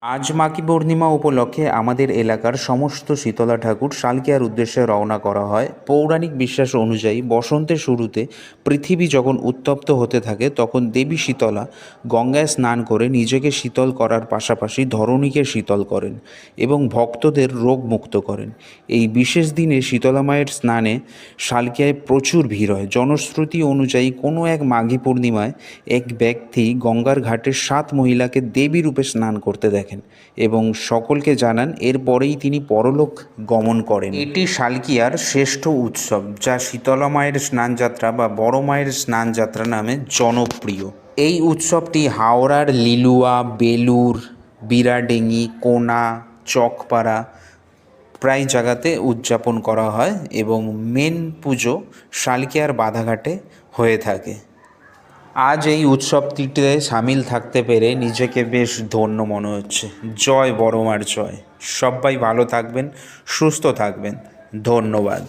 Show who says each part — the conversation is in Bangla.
Speaker 1: আজ মাঘী পূর্ণিমা উপলক্ষে আমাদের এলাকার সমস্ত শীতলা ঠাকুর শালকিয়ার উদ্দেশ্যে রওনা করা হয়। পৌরাণিক বিশ্বাস অনুযায়ী বসন্তের শুরুতে পৃথিবী যখন উত্তপ্ত হতে থাকে তখন দেবী শীতলা গঙ্গায় স্নান করে নিজেকে শীতল করার পাশাপাশি ধরণীকে শীতল করেন এবং ভক্তদের রোগ মুক্ত করেন। এই বিশেষ দিনে শীতলা মায়ের স্নানে শালকিয়ায় প্রচুর ভিড় হয়। জনশ্রুতি অনুযায়ী কোনো এক মাঘী পূর্ণিমায় এক ব্যক্তি গঙ্গার ঘাটে 7 মহিলাকে দেবী রূপে স্নান করতে দেখেন এবং সকলকে জানান, এরপরেই তিনি পরলোক গমন করেন। এটি শালকিয়ার শ্রেষ্ঠ উৎসব, যা শীতলা মায়ের স্নানযাত্রা বা বড় মায়ের স্নানযাত্রা নামে জনপ্রিয়। এই উৎসবটি হাওড়ার লিলুয়া, বেলুর, বিরাডেঙ্গি, কোনা, চকপাড়া প্রায় জায়গাতে উদযাপন করা হয় এবং মেন পুজো শালকিয়ার বাধাঘাটে হয়ে থাকে। আজ এই উৎসবটিতে সামিল থাকতে পেরে নিজেকে বেশ ধন্য মনে হচ্ছে। জয় বড়মার জয়। সবাই ভালো থাকবেন, সুস্থ থাকবেন। ধন্যবাদ।